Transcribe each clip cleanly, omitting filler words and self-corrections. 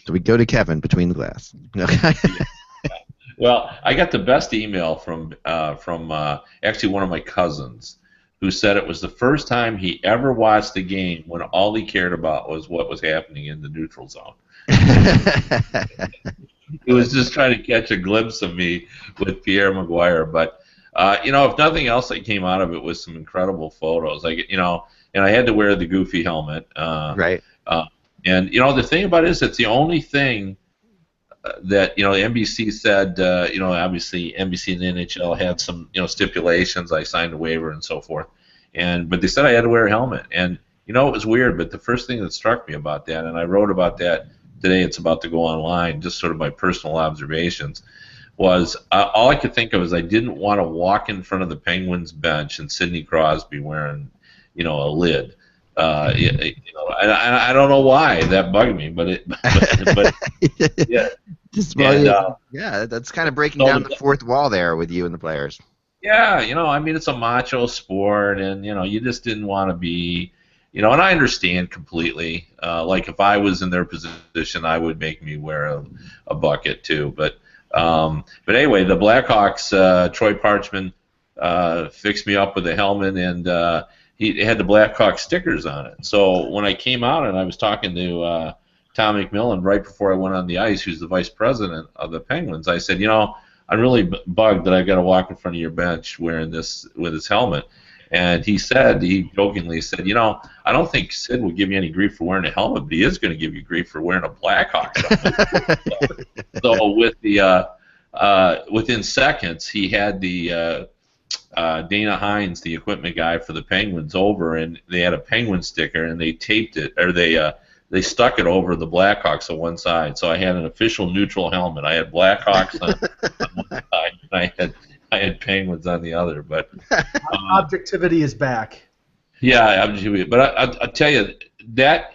So we go to Kevin between the glass. Okay. Well, I got the best email from actually one of my cousins, who said it was the first time he ever watched a game when all he cared about was what was happening in the neutral zone. He was just trying to catch a glimpse of me with Pierre McGuire. But if nothing else that came out of it was some incredible photos. And I had to wear the goofy helmet. Right. Uh, and the thing about it is, it's the only thing that NBC said. Obviously NBC and the NHL had some stipulations. I signed a waiver and so forth, but they said I had to wear a helmet. And it was weird. But the first thing that struck me about that, and I wrote about that today, it's about to go online, just sort of my personal observations, was all I could think of is I didn't want to walk in front of the Penguins bench and Sidney Crosby wearing a lid. I don't know why that bugged me, but yeah. Yeah, that's kind of breaking down the fourth wall there with you and the players. Yeah, it's a macho sport, and you just didn't want to be, and I understand completely. Like if I was in their position, I would make me wear a bucket too. But anyway, the Blackhawks, Troy Parchman, fixed me up with a helmet, and he had the Blackhawks stickers on it. So when I came out and I was talking to Tom McMillan right before I went on the ice, who's the vice president of the Penguins, I said, I'm really bugged that I've got to walk in front of your bench wearing this with his helmet. And he jokingly said, I don't think Sid will give you any grief for wearing a helmet, but he is going to give you grief for wearing a Blackhawks helmet. So with within seconds, he had the Dana Hines, the equipment guy for the Penguins, over, and they had a Penguin sticker, and they taped it, or they stuck it over the Blackhawks on one side. So I had an official neutral helmet. I had Blackhawks on one side, and I had Penguins on the other. But objectivity is back. Yeah, objectivity. But I tell you, that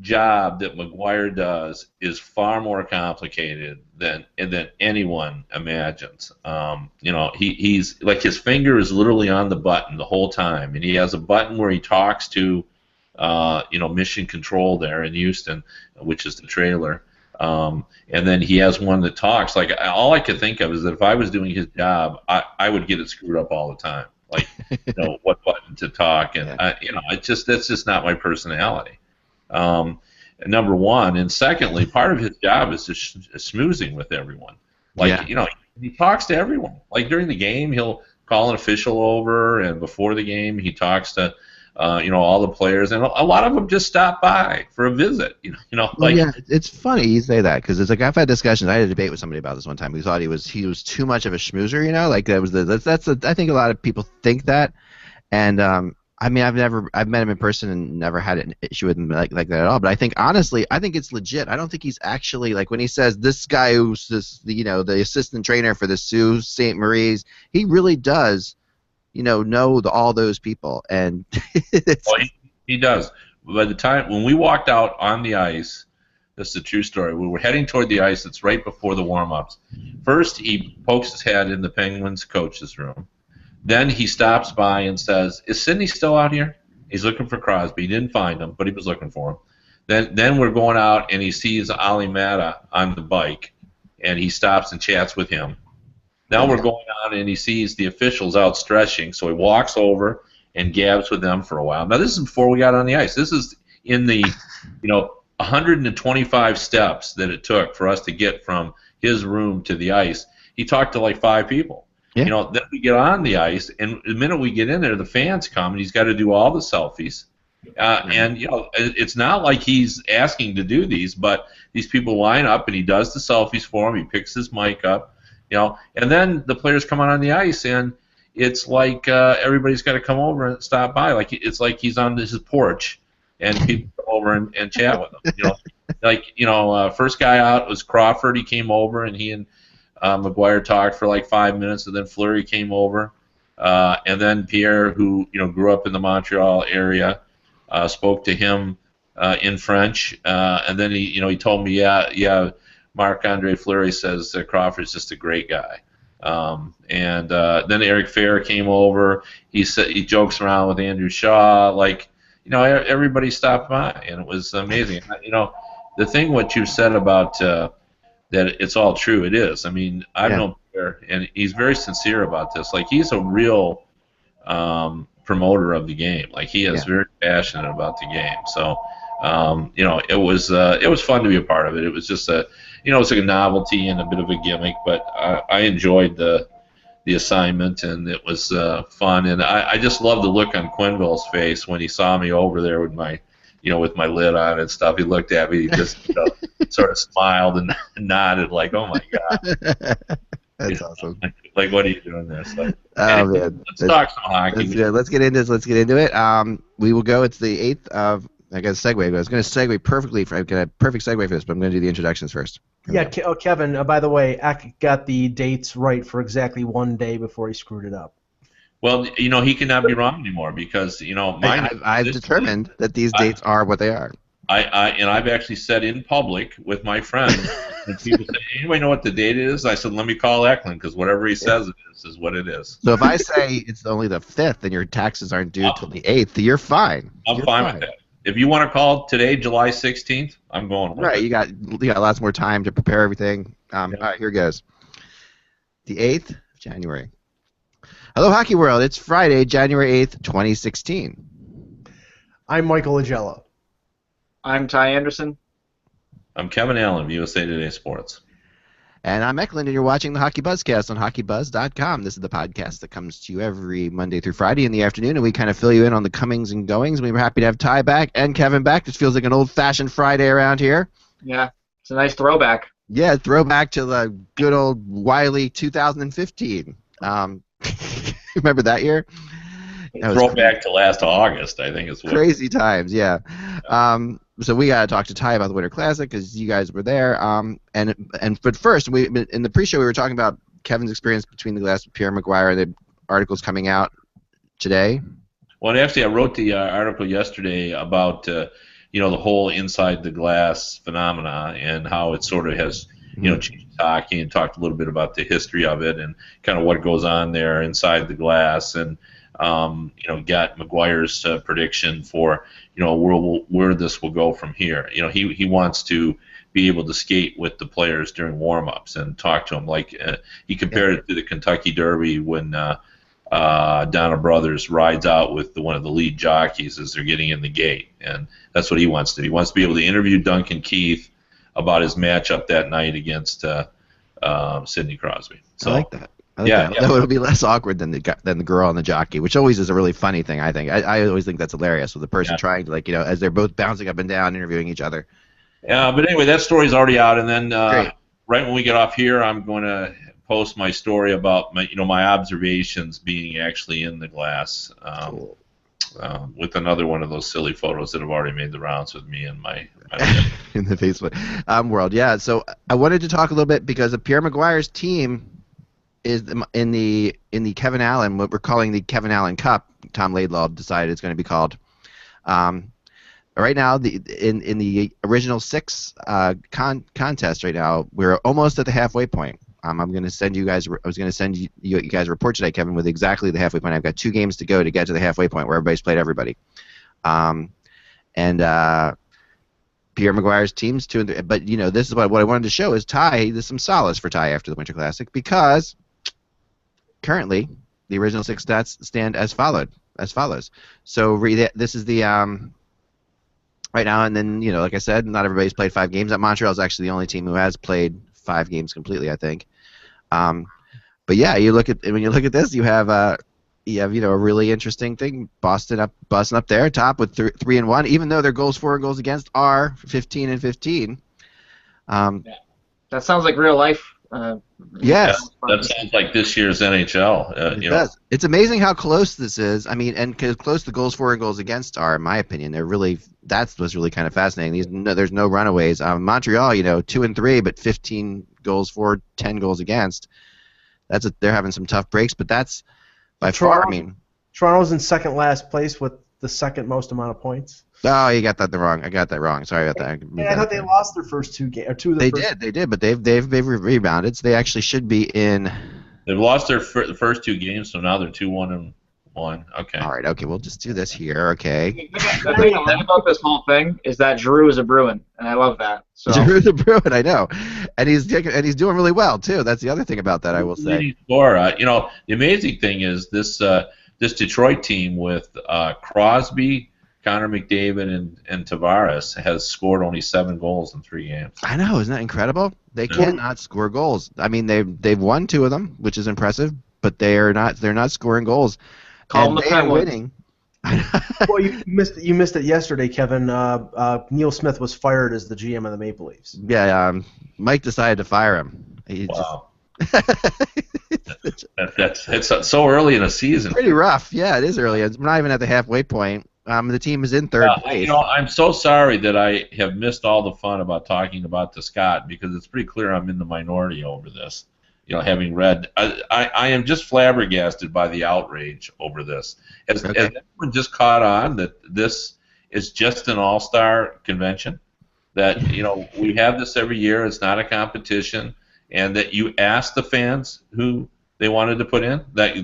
job that McGuire does is far more complicated than anyone imagines. He's like, his finger is literally on the button the whole time, and he has a button where he talks to Mission Control there in Houston, which is the trailer. And then he has one that talks. Like, all I could think of is that if I was doing his job, I would get it screwed up all the time. Like, what button to talk, and that's just not my personality. Number one, and secondly, part of his job is just schmoozing with everyone. Like, he talks to everyone. Like during the game, he'll call an official over, and before the game, he talks to all the players, and a lot of them just stop by for a visit. It's funny you say that, because it's like I've had discussions. I had a debate with somebody about this one time who thought he was too much of a schmoozer. Like that was I think a lot of people think that, and I mean, I've met him in person and never had an issue with him like that at all. But I think honestly, I think it's legit. I don't think he's actually, like, when he says this guy who's the assistant trainer for the Sault Ste. Marie's, he really does know all those people, and he does. By the time when we walked out on the ice, this is a true story. We were heading toward the ice. It's right before the warm-ups. First, he pokes his head in the Penguins coach's room. Then he stops by and says, "Is Sidney still out here?" He's looking for Crosby. He didn't find him, but he was looking for him. Then we're going out, and he sees Ali Mata on the bike, and he stops and chats with him. Now we're going on, and he sees the officials out stretching, so he walks over and gabs with them for a while. Now, this is before we got on the ice. This is in the 125 steps that it took for us to get from his room to the ice. He talked to like 5 people. Yeah. Then we get on the ice, and the minute we get in there, the fans come, and he's got to do all the selfies. And it's not like he's asking to do these, but these people line up, and he does the selfies for them. He picks his mic up, and then the players come on the ice, and it's like everybody's got to come over and stop by. Like it's like he's on his porch, and people come over and chat with him. First guy out was Crawford. He came over, and he and McGuire talked for like 5 minutes, and then Fleury came over, and then Pierre, who grew up in the Montreal area, spoke to him in French, and then he told me, Marc-Andre Fleury says Crawford's just a great guy, and then Eric Fair came over. He jokes around with Andrew Shaw, everybody stopped by, and it was amazing. the thing what you said about that it's all true. It is. I mean, I've known Pierre, and he's very sincere about this. Like, he's a real promoter of the game. Like, he is very passionate about the game. So, it was fun to be a part of it. It was just it's like a novelty and a bit of a gimmick, but I enjoyed the assignment, and it was fun. And I just love the look on Quenville's face when he saw me over there with my lid on and stuff. He looked at me, he just sort of smiled and nodded, like, "Oh my God." That's awesome. Like, what are you doing this? Like, man. Let's talk some hockey. Let's get into this. Let's get into it. We will go. It's the 8th of. I got a segue. I was going to segue perfectly. I've got a perfect segue for this, but I'm going to do the introductions first. Kevin. By the way, Ack got the dates right for exactly one day before he screwed it up. Well, he cannot be wrong anymore because I've determined that these dates are what they are. I've actually said in public with my friends, and people say, "Anybody know what the date is?" I said, "Let me call Eklund, because whatever he says it is what it is." So if I say it's only the 5th and your taxes aren't due till the 8th, you're fine. I'm fine with that. If you want to call today, July 16th, I'm going with right, it. you got lots more time to prepare everything. All right, here goes. The 8th of January. Hello, Hockey World. It's Friday, January 8th, 2016. I'm Michael Agello. I'm Ty Anderson. I'm Kevin Allen of USA Today Sports. And I'm Eklund, and you're watching the HockeyBuzzcast on HockeyBuzz.com. This is the podcast that comes to you every Monday through Friday in the afternoon, and we kind of fill you in on the comings and goings. We were happy to have Ty back and Kevin back. This feels like an old-fashioned Friday around here. Yeah, it's a nice throwback. Yeah, throwback to the good old Wiley 2015. Remember that year? Throwback to last August, I think is what. Crazy times, yeah. So we got to talk to Ty about the Winter Classic because you guys were there. But first, in the pre-show we were talking about Kevin's experience between the glass with Pierre McGuire. The article's coming out today. Well, actually, I wrote the article yesterday about the whole inside the glass phenomena and how it sort of has changed hockey, and talked a little bit about the history of it and kind of what goes on there inside the glass, and got McGuire's prediction for where this will go from here. He wants to be able to skate with the players during warm-ups and talk to them. Like he compared it to the Kentucky Derby when Donna Brothers rides out with one of the lead jockeys as they're getting in the gate, and that's what he wants to do. He wants to be able to interview Duncan Keith about his matchup that night against Sidney Crosby. So, I like that. That would be less awkward than the girl and the jockey, which always is a really funny thing. I think I always think that's hilarious with the person trying to as they're both bouncing up and down interviewing each other. Yeah, but anyway, that story's already out, and then right when we get off here, I'm going to post my story about my observations being actually in the glass. Cool. With another one of those silly photos that have already made the rounds with me and my in the Facebook world. Yeah, so I wanted to talk a little bit because of Pierre McGuire's team is in the Kevin Allen, what we're calling the Kevin Allen Cup. Tom Laidlaw decided it's going to be called. Right now, in the original 6 contest right now, we're almost at the halfway point. I'm going to send you guys. I was going to send you guys a report today, Kevin, with exactly the halfway point. I've got 2 games to go to get to the halfway point where everybody's played everybody. And Pierre McGuire's team's 2-3. But this is what I wanted to show is Ty. There's some solace for Ty after the Winter Classic because currently the original 6 stats stand as follows. So this is the right now, and then like I said, not everybody's played 5 games. Montreal's actually the only team who has played 5 games completely, I think. But yeah, when you look at this, you have a really interesting thing. Boston busting up there, top with 3-1, even though their goals for and goals against are 15 and 15. That sounds like real life. Yes, that sounds like this year's NHL. It does. It's amazing how close this is. I mean, and close the goals for and goals against are, in my opinion. That's what's really kind of fascinating. There's no runaways. Montreal, 2-3, but 15 goals for, 10 goals against. They're having some tough breaks, but that's by far. I mean, Toronto's in second last place with the second most amount of points. Oh, you got that wrong. I got that wrong. Sorry about that. I thought they lost their first 2 games. They did, but they've rebounded. So they actually should be in. They've lost their first 2 games, so now they're 2-1 one. Okay. All right, okay, we'll just do this here, okay. The thing I like about this whole thing is that Drew is a Bruin, and I love that. So Drew the Bruin, I know, and he's doing really well too. That's the other thing about that, I will say. Leading scorer. You know, the amazing thing is this Detroit team with Crosby, Connor McDavid, and Tavares has scored only 7 goals in 3 games. I know, isn't that incredible? They cannot score goals. I mean, they've won 2 of them, which is impressive, but they're not scoring goals. Call and them the they are Penguins. winning. Well, you missed it yesterday, Kevin. Neil Smith was fired as the GM of the Maple Leafs. Yeah, Mike decided to fire him. He Wow. It's so early in a season. pretty rough. Yeah, it is early. It's not even at the halfway point. The team is in third place. You know, I'm so sorry that I have missed all the fun about talking about the Scott, because it's pretty clear I'm in the minority over this. You know, having read, I am just flabbergasted by the outrage over this. Has everyone just caught on that this is just an all-star convention? That, you know, we have this every year. It's not a competition, and that you ask the fans who they wanted to put in. That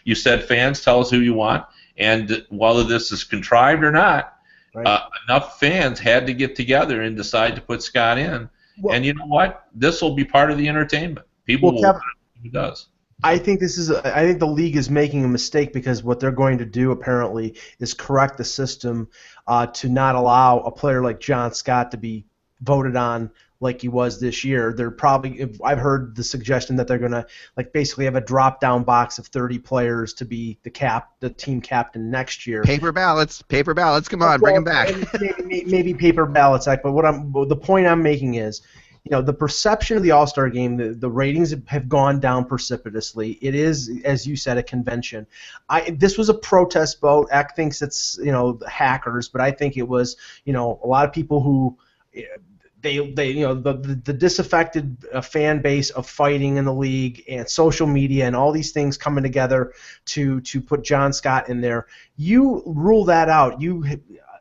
you said, fans, tell us who you want, and whether this is contrived or not, Right. Enough fans had to get together and decide to put Scott in. Well- and you know what? This will be part of the entertainment. People will Kevin, who does. I think the league is making a mistake, because what they're going to do apparently is correct the system to not allow a player like John Scott to be voted on like he was this year. I've heard the suggestion that they're going to basically have a drop-down box of 30 players to be the team captain next year. Paper ballots. Come on, bring them back. Maybe paper ballots, but the point I'm making is, you know, the perception of the All-Star Game, the ratings have gone down precipitously. It is, as you said, a convention. This was a protest vote. Ack thinks it's, you know, hackers, but I think it was, you know, a lot of people who they you know, the disaffected fan base of fighting in the league and social media and all these things coming together to put John Scott in there. You rule that out. You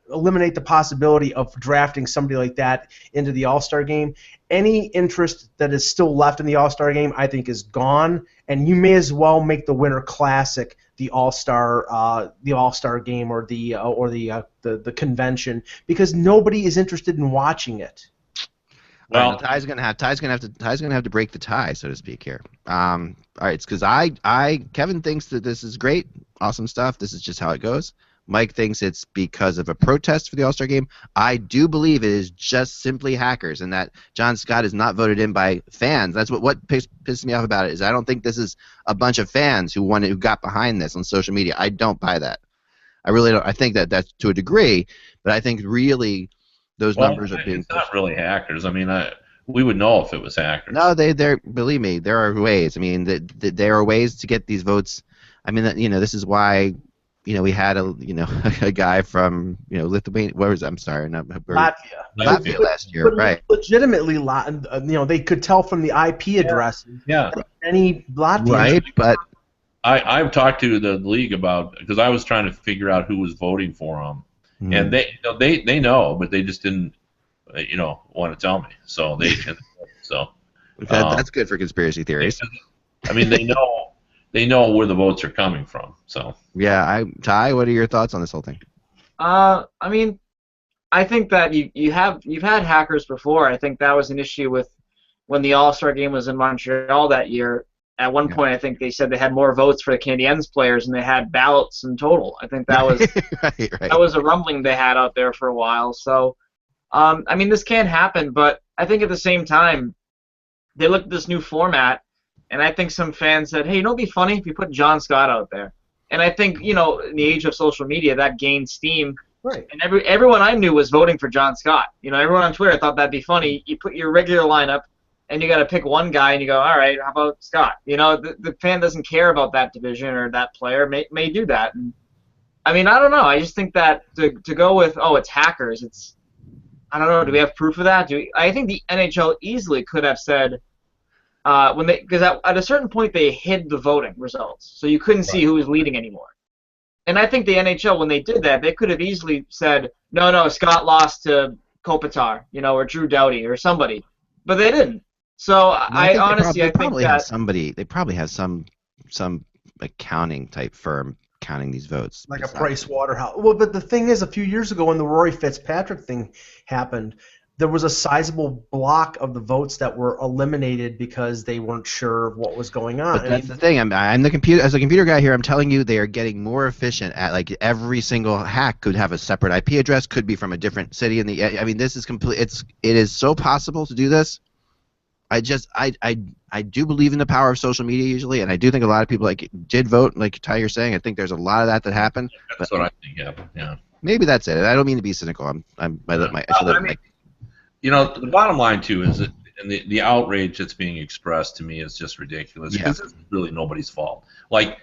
eliminate the possibility of drafting somebody like that into the All-Star Game. Any interest that is still left in the All-Star Game, I think, is gone, and you may as well make the Winter Classic the All-Star Game or the convention, because nobody is interested in watching it. Well, Ty's gonna have to break the tie, so to speak, here. All right, it's because Kevin thinks that this is great, awesome stuff. This is just how it goes. Mike thinks it's because of a protest for the All-Star Game. I do believe it is just simply hackers, and that John Scott is not voted in by fans. That's what pisses me off about it, is I don't think this is a bunch of fans who got behind this on social media. I don't buy that. I really don't. I think that's to a degree, but I think really those numbers are being. It's not really hackers. I mean, we would know if it was hackers. No, believe me, there are ways. I mean, there are ways to get these votes. I mean, you know, this is why. You know, we had a guy from Lithuania. Where was I'm sorry, not Latvia last year, but right? Legitimately, they could tell from the IP address. Yeah. Any Latvian. Right, but I've talked to the league about, because I was trying to figure out who was voting for them, and they know, but they just didn't want to tell me. So that's good for conspiracy theories. I mean, they know where the votes are coming from. So yeah, Ty, what are your thoughts on this whole thing? I mean, I think that you've had hackers before. I think that was an issue with when the All-Star Game was in Montreal that year. At one point, I think they said they had more votes for the Canadiens players than they had ballots in total. I think that was right. That was a rumbling they had out there for a while. So, I mean, this can happen, but I think at the same time, they looked at this new format, and I think some fans said, hey, you know what would be funny if you put John Scott out there? And I think, in the age of social media, that gained steam. Right. And everyone I knew was voting for John Scott. Everyone on Twitter thought that'd be funny. You put your regular lineup, and you got to pick one guy, and you go, all right, how about Scott? The fan doesn't care about that division or that player. May do that. And, I mean, I don't know. I just think that to go with, it's hackers, it's, I don't know. Do we have proof of that? I think the NHL easily could have said, because at a certain point they hid the voting results, so you couldn't see who was leading anymore. And I think the NHL, when they did that, they could have easily said, no, Scott lost to Kopitar, or Drew Doughty or somebody, but they didn't. So I honestly think that they probably have some accounting type firm counting these votes. Like a Price Waterhouse. Well, but the thing is, a few years ago when the Rory Fitzpatrick thing happened, there was a sizable block of the votes that were eliminated because they weren't sure of what was going on. But that's the thing. I'm the computer as a computer guy here. I'm telling you, they are getting more efficient at like every single hack could have a separate IP address, could be from a different city in the. I mean, this is complete. It is so possible to do this. I do believe in the power of social media usually, and I do think a lot of people like did vote, like Ty, you're saying. I think there's a lot of that happened. That's what I think happened. Yeah. Maybe that's it. I don't mean to be cynical. You know, the bottom line too is that the outrage that's being expressed to me is just ridiculous because it's really nobody's fault. Like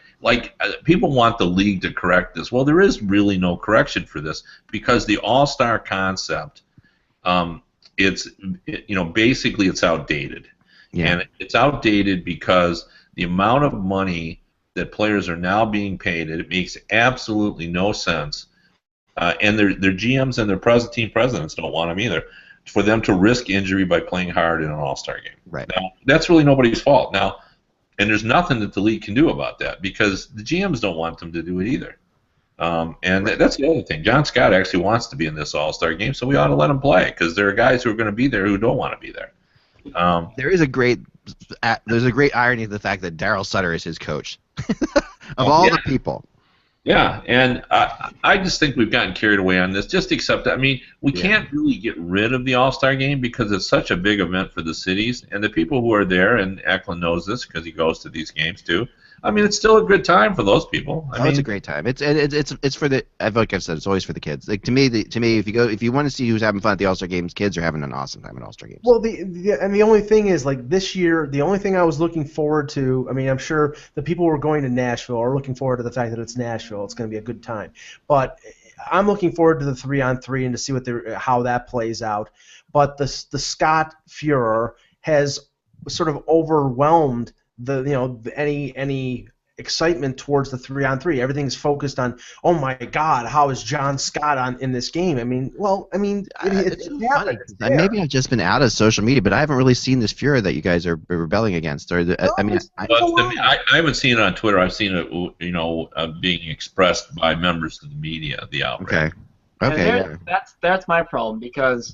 people want the league to correct this. Well, there is really no correction for this because the all-star concept, basically it's outdated, and it's outdated because the amount of money that players are now being paid, it makes absolutely no sense, and their GMs and their team presidents don't want them either. For them to risk injury by playing hard in an all-star game. Right. Now, that's really nobody's fault. Now, and there's nothing that the league can do about that because the GMs don't want them to do it either. That's the other thing. John Scott actually wants to be in this all-star game, so we ought to let him play because there are guys who are going to be there who don't want to be there. There's a great irony to the fact that Darryl Sutter is his coach of all the people. Yeah, and I just think we've gotten carried away on this. Just accept that. I mean, we can't really get rid of the All-Star Game because it's such a big event for the cities, and the people who are there, and Eklund knows this because he goes to these games too. I mean, it's still a good time for those people. I mean, it's a great time. It's for the. Like I've said, it's always for the kids. Like to me, if you want to see who's having fun at the All-Star Games, kids are having an awesome time at All-Star Games. Well, the only thing is, like this year, the only thing I was looking forward to. I mean, I'm sure the people who are going to Nashville are looking forward to the fact that it's Nashville. It's going to be a good time. But I'm looking forward to the 3-on-3 and to see how that plays out. But the Scott furor has sort of overwhelmed any excitement towards the 3-on-3. Everything's focused on, oh my God, how is John Scott in this game? I mean, it's funny. Maybe I've just been out of social media, but I haven't really seen this furor that you guys are rebelling against. I haven't seen it on Twitter. I've seen it, being expressed by members of the media, the outrage. Okay. That's my problem because,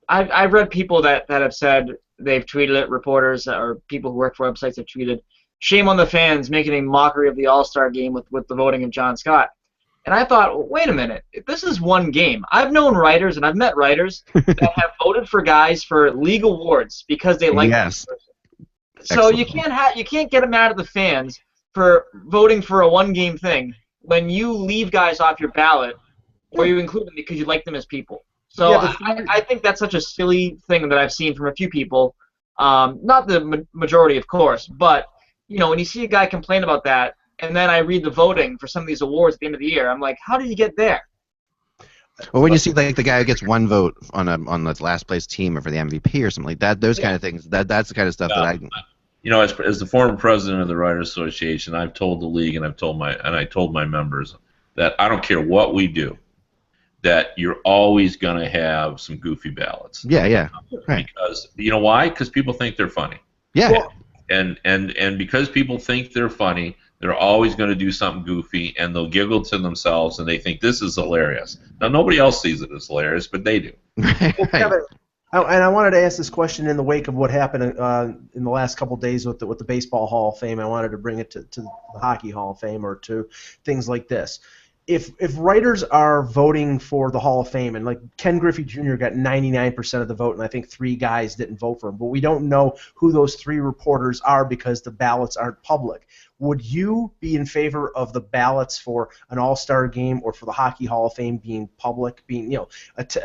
I've read people that have said they've tweeted it, reporters or people who work for websites have tweeted, shame on the fans making a mockery of the All-Star game with the voting of John Scott. And I thought, well, wait a minute, this is one game. I've known writers and I've met writers that have voted for guys for league awards because they like this person. So you can't get mad at the fans for voting for a one-game thing when you leave guys off your ballot or you include them because you like them as people. So I think that's such a silly thing that I've seen from a few people. Not the majority, of course, but when you see a guy complain about that, and then I read the voting for some of these awards at the end of the year, I'm like, how did you get there? Well, when you see like the guy who gets one vote on the last place team or for the MVP or something like that, those kind of things, that's the kind of stuff that I. As the former president of the Writers Association, I've told the league and I told my members that I don't care what we do, that you're always going to have some goofy ballots. Yeah. Right. Because you know why? Because people think they're funny. Yeah. Well, and because people think they're funny, they're always going to do something goofy, and they'll giggle to themselves, and they think this is hilarious. Now, nobody else sees it as hilarious, but they do. Right. And I wanted to ask this question in the wake of what happened in the last couple of days with the Baseball Hall of Fame. I wanted to bring it to the Hockey Hall of Fame or to things like this. If writers are voting for the Hall of Fame, and like Ken Griffey Jr. got 99% of the vote, and I think 3 guys didn't vote for him, but we don't know who those 3 reporters are because the ballots aren't public. Would you be in favor of the ballots for an All-Star game or for the Hockey Hall of Fame being public,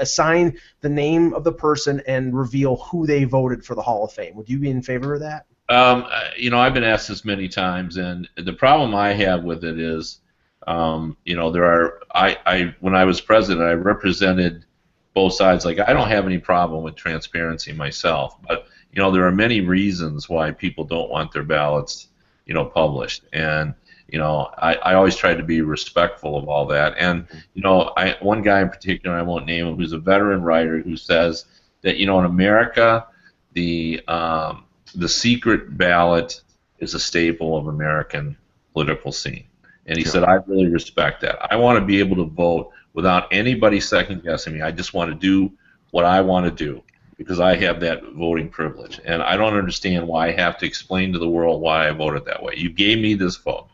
assign the name of the person and reveal who they voted for the Hall of Fame? Would you be in favor of that? I've been asked this many times, and the problem I have with it is, when I was president, I represented both sides. Like, I don't have any problem with transparency myself, but there are many reasons why people don't want their ballots, published. And I always try to be respectful of all that. And one guy in particular, I won't name him, who's a veteran writer, who says that in America, the secret ballot is a staple of American political scene. And he said, I really respect that. I want to be able to vote without anybody second guessing me. I just want to do what I want to do because I have that voting privilege. And I don't understand why I have to explain to the world why I voted that way. You gave me this vote.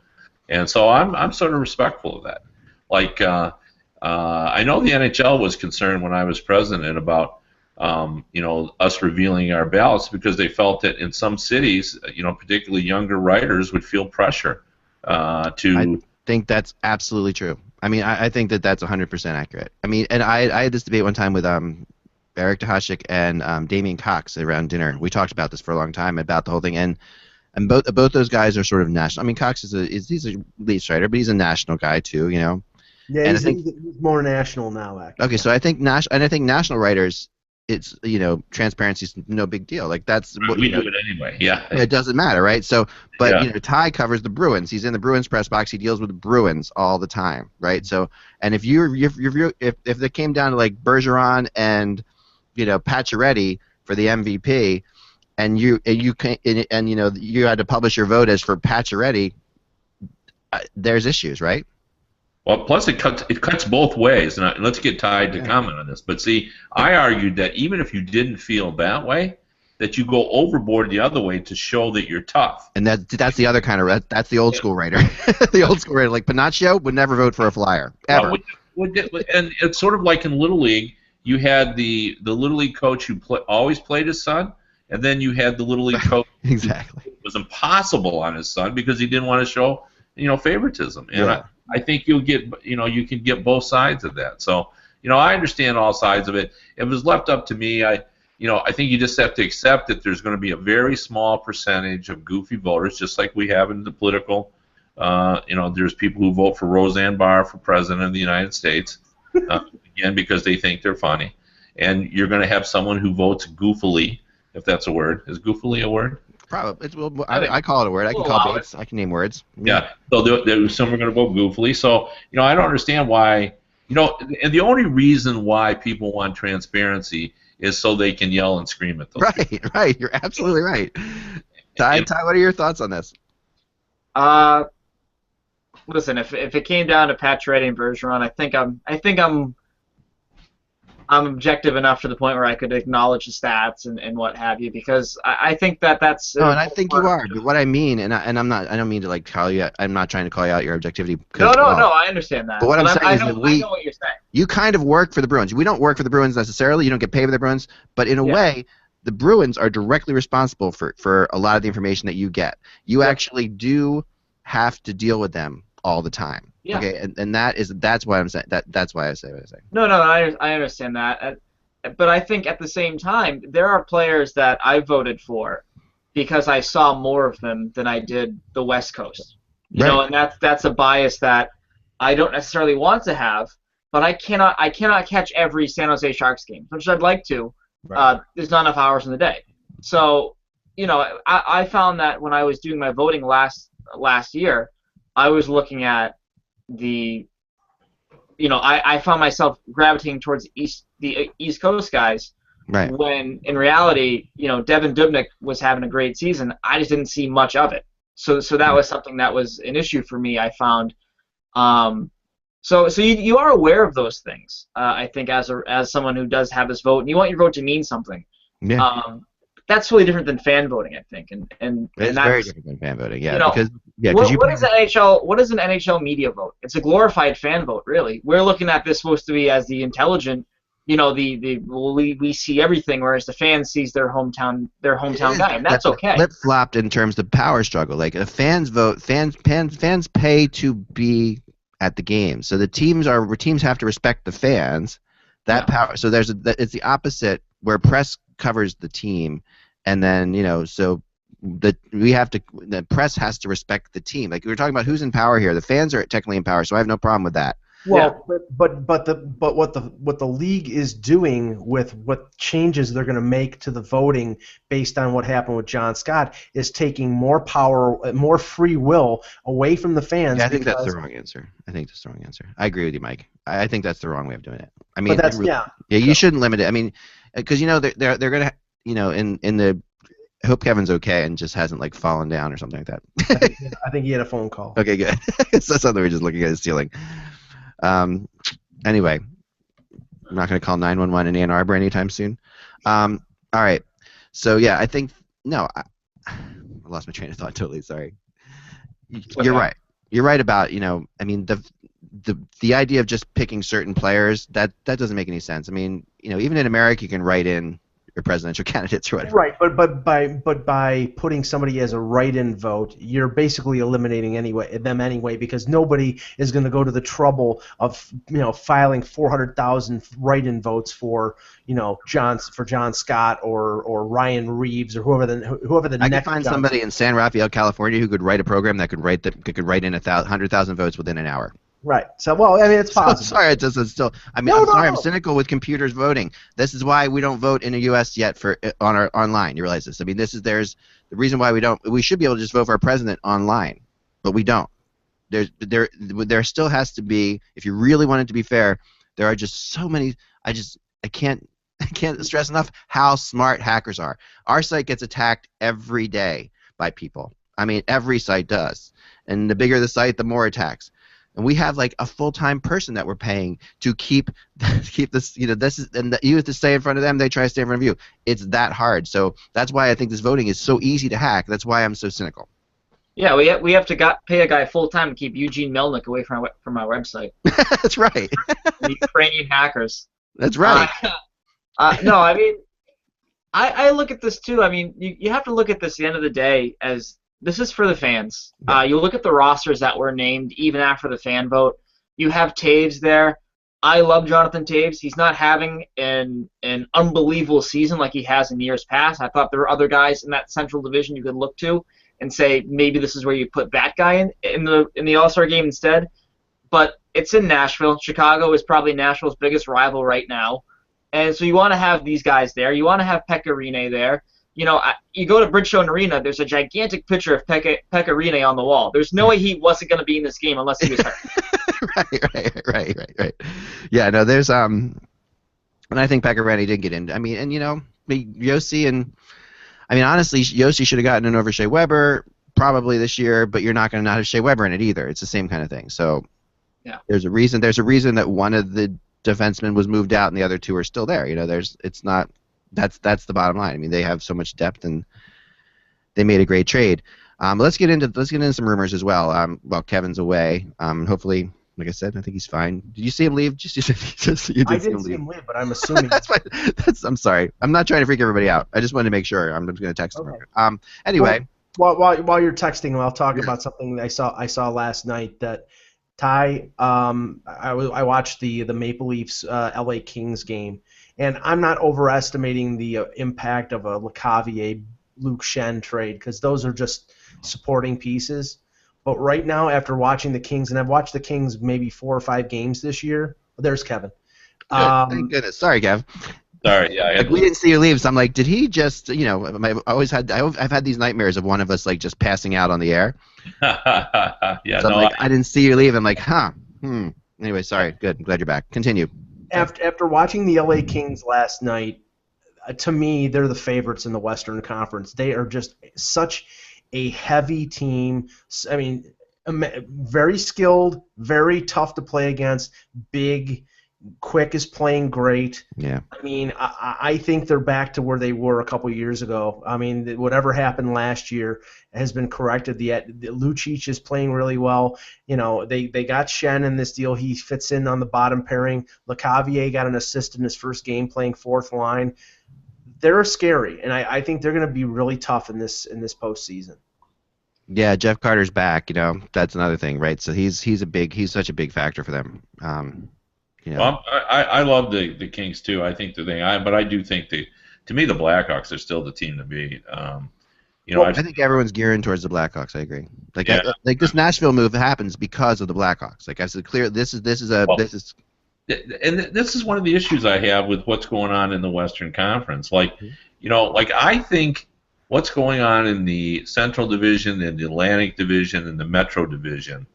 And so I'm sort of respectful of that. Like, I know the NHL was concerned when I was president about, us revealing our ballots because they felt that in some cities, particularly younger writers would feel pressure to. I think that's absolutely true. I mean, I think that that's 100% accurate. I mean, and I had this debate one time with Eric DeHashik and Damian Cox around dinner. We talked about this for a long time about the whole thing, and both those guys are sort of national. I mean, Cox he's a lead writer, but he's a national guy too, Yeah, and he's more national now, actually. Okay, so I think national writers, it's transparency is no big deal. Like that's what we do it anyway. Yeah, it doesn't matter, right? So, but Yeah. Ty covers the Bruins. He's in the Bruins press box. He deals with the Bruins all the time, right? So, and if it came down to like Bergeron and Pacioretty for the MVP, and you had to publish your vote as for Pacioretty, there's issues, right? Well, plus it cuts both ways, and let's get Ty to comment on this. But see, I argued that even if you didn't feel that way, that you go overboard the other way to show that you're tough. And that's the other kind of that's the old school writer. The old school writer, like Panaccio, would never vote for a Flyer ever. And it's sort of like in Little League, you had the Little League coach who always played his son, and then you had the Little League coach exactly. who was impossible on his son because he didn't want to show favoritism. And I think you can get both sides of that. So, I understand all sides of it. If it was left up to me, I think you just have to accept that there's going to be a very small percentage of goofy voters, just like we have in the political. There's people who vote for Roseanne Barr for president of the United States, again, because they think they're funny. And you're going to have someone who votes goofily, if that's a word. Is goofily a word? Probably. I call it a word. I can call Bates. I can name words. Yeah. So some are going to vote goofily. So I don't understand why. And the only reason why people want transparency is so they can yell and scream at those. People. Right. You're absolutely right. Ty, what are your thoughts on this? Listen, if it came down to Pacioretty and Bergeron, I think I'm objective enough to the point where I could acknowledge the stats and what have you, because I think that's. No, and I think you are. But what I mean, and I don't mean to like call you. I'm not trying to call you out your objectivity. No, I understand that. But what I'm saying is that I know what you're saying. You kind of work for the Bruins. We don't work for the Bruins necessarily. You don't get paid for the Bruins, but in a way, the Bruins are directly responsible for a lot of the information that you get. You actually do have to deal with them all the time. Yeah. Okay, and that's why I'm saying that's why I say what I say. No, I understand that, but I think at the same time there are players that I voted for because I saw more of them than I did the West Coast. You know, and that's a bias that I don't necessarily want to have, but I cannot catch every San Jose Sharks game, which I'd like to. Right. There's not enough hours in the day, so I found that when I was doing my voting last year, I was looking at I found myself gravitating towards the East Coast guys. Right. When in reality, Devin Dubnyk was having a great season. I just didn't see much of it. So that was something that was an issue for me, I found. So you are aware of those things. I think as someone who does have this vote, and you want your vote to mean something. Yeah. That's really different than fan voting, I think, and it's that's very different than fan voting. Yeah, what is an NHL media vote? It's a glorified fan vote, really. We're looking at this supposed to be as the intelligent, we see everything, whereas the fan sees their hometown guy, and that's okay. Flip flopped in terms of power struggle. Like a fans vote, fans pay to be at the game, so the teams have to respect the fans. Power. So it's the opposite where press covers the team, and then the press has to respect the team. Like we were talking about, who's in power here? The fans are technically in power, so I have no problem with that. Well, but what the league is doing with what changes they're going to make to the voting based on what happened with John Scott is taking more power, more free will away from the fans. Yeah, I think that's the wrong answer. I agree with you, Mike. I think that's the wrong way of doing it. I mean, but that's, you shouldn't limit it. I mean, because they're going to in the I hope Kevin's okay and just hasn't like fallen down or something like that. I think he had a phone call. Okay, good. So something we're just looking at the ceiling. Anyway, I'm not going to call 911 in Ann Arbor anytime soon. All right. So yeah, I think I lost my train of thought totally. Sorry. You're right. You're right about I mean the idea of just picking certain players that doesn't make any sense. I mean even in America you can write in your presidential candidates or whatever. Right, but by putting somebody as a write-in vote, you're basically eliminating them anyway, because nobody is going to go to the trouble of filing 400,000 write-in votes for John Scott or Ryan Reeves or whoever the I next. could find somebody in San Rafael, California, who could write a program that could write in 100,000 votes within an hour. Right. So, well, I mean, it's possible. Sorry, it's still. I mean, I'm sorry. I'm cynical with computers voting. This is why we don't vote in the U.S. yet online. You realize this? I mean, there's the reason why we don't. We should be able to just vote for our president online, but we don't. There still has to be. If you really want it to be fair, there are just so many. I can't stress enough how smart hackers are. Our site gets attacked every day by people. I mean, every site does, and the bigger the site, the more attacks. And we have like a full-time person that we're paying to keep this. This is, and you have to stay in front of them. They try to stay in front of you. It's that hard. So that's why I think this voting is so easy to hack. That's why I'm so cynical. Yeah, we have to pay a guy full-time to keep Eugene Melnick away from our website. That's right. The Ukrainian hackers. That's right. No, I mean, I look at this too. I mean, you have to look at this at the end of the day as this is for the fans. You look at the rosters that were named even after the fan vote. You have Taves there. I love Jonathan Taves. He's not having an unbelievable season like he has in years past. I thought there were other guys in that Central Division you could look to and say maybe this is where you put that guy in the All-Star game instead. But it's in Nashville. Chicago is probably Nashville's biggest rival right now. And so you want to have these guys there. You want to have Pekka Rinne there. You go to Bridgestone Arena, there's a gigantic picture of Pekka Rinne on the wall. There's no way he wasn't going to be in this game unless he was hurt. Right. Yeah, no, there's and I think Pekka Rinne did get in. I mean, and Yossi and I mean honestly, Yossi should have gotten in over Shea Weber probably this year, but you're not going to not have Shea Weber in it either. It's the same kind of thing. So yeah, there's a reason that one of the defensemen was moved out and the other two are still there. It's not. That's the bottom line. I mean, they have so much depth, and they made a great trade. Let's get into some rumors as well. Well, Kevin's away. Hopefully, like I said, I think he's fine. Did you see him leave? I didn't see him leave, but I'm assuming. I'm sorry. I'm not trying to freak everybody out. I just wanted to make sure. I'm just going to text him. Anyway, while you're texting him, I'll talk about something that I saw last night. That Ty, I watched the Maple Leafs LA Kings game. And I'm not overestimating the impact of a LeCavier Luke Shen trade, because those are just supporting pieces. But right now, after watching the Kings, and I've watched the Kings maybe 4 or 5 games this year. There's Kevin. Thank goodness. Sorry, Kev. Sorry, yeah. We didn't see you leave, so I'm like, did he just? I've had these nightmares of one of us like just passing out on the air. Yeah. So I didn't see you leave. I'm like, Anyway, sorry. Good. I'm glad you're back. Continue. After watching the LA Kings last night, to me, they're the favorites in the Western Conference. They are just such a heavy team. I mean, very skilled, very tough to play against, big. Quick is playing great. Yeah. I mean, I think they're back to where they were a couple years ago. I mean, whatever happened last year has been corrected. The Lucic is playing really well. They got Shen in this deal. He fits in on the bottom pairing. LeCavier got an assist in his first game playing fourth line. They're scary, and I think they're going to be really tough in this postseason. Yeah, Jeff Carter's back. That's another thing, right? So he's such a big factor for them. Well, I love the Kings too. I think but I do think to me the Blackhawks are still the team to beat. I think everyone's gearing towards the Blackhawks. I agree. This Nashville move happens because of the Blackhawks. Like I said, clear. This is and this is one of the issues I have with what's going on in the Western Conference. I think what's going on in the Central Division and the Atlantic Division and the Metro Division.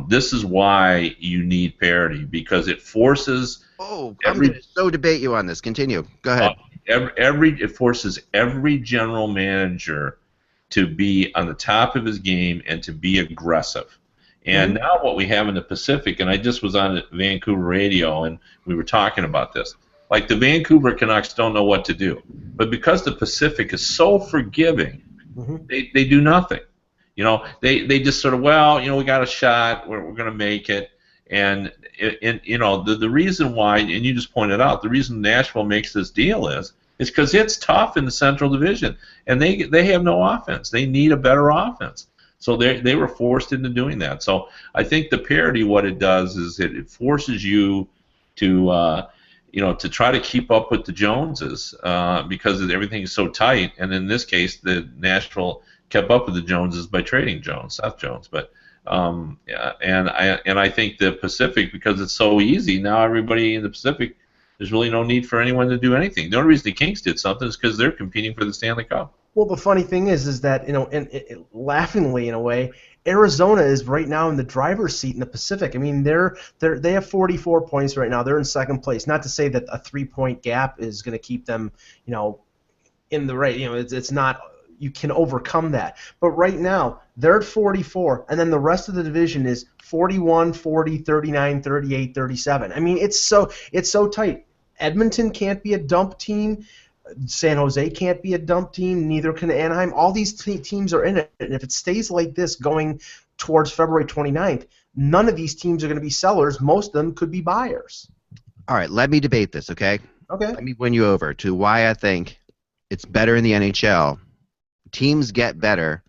This is why you need parity, because it forces I'm going to so debate you on this. Continue. Go ahead. It forces every general manager to be on the top of his game and to be aggressive. And now what we have in the Pacific, and I just was on Vancouver radio and we were talking about this. Like the Vancouver Canucks don't know what to do, but because the Pacific is so forgiving, they do nothing. You know, they just sort of, well, you know, we got a shot, we're going to make it, and you know, the reason why, and you just pointed out, the reason Nashville makes this deal is because it's tough in the Central Division, and they have no offense. They need a better offense, so they were forced into doing that. So I think the parity, what it does is it forces you to you know, to try to keep up with the Joneses because everything is so tight. And in this case, the Nashville kept up with the Joneses by trading Seth Jones. But yeah, and I think the Pacific, because it's so easy now, everybody in the Pacific, there's really no need for anyone to do anything. The only reason the Kings did something is because they're competing for the Stanley Cup. Well, the funny thing is that, you know, laughingly in a way, Arizona is right now in the driver's seat in the Pacific. I mean, they have 44 points right now. They're in second place. Not to say that a 3-point gap is going to keep them, you know, in the right. You know, it's not. You can overcome that. But right now, they're at 44, and then the rest of the division is 41, 40, 39, 38, 37. I mean, it's so tight. Edmonton can't be a dump team. San Jose can't be a dump team. Neither can Anaheim. All these teams are in it. And if it stays like this going towards February 29th, none of these teams are going to be sellers. Most of them could be buyers. All right, let me debate this, okay? Okay. Let me win you over to why I think it's better in the NHL. Teams get better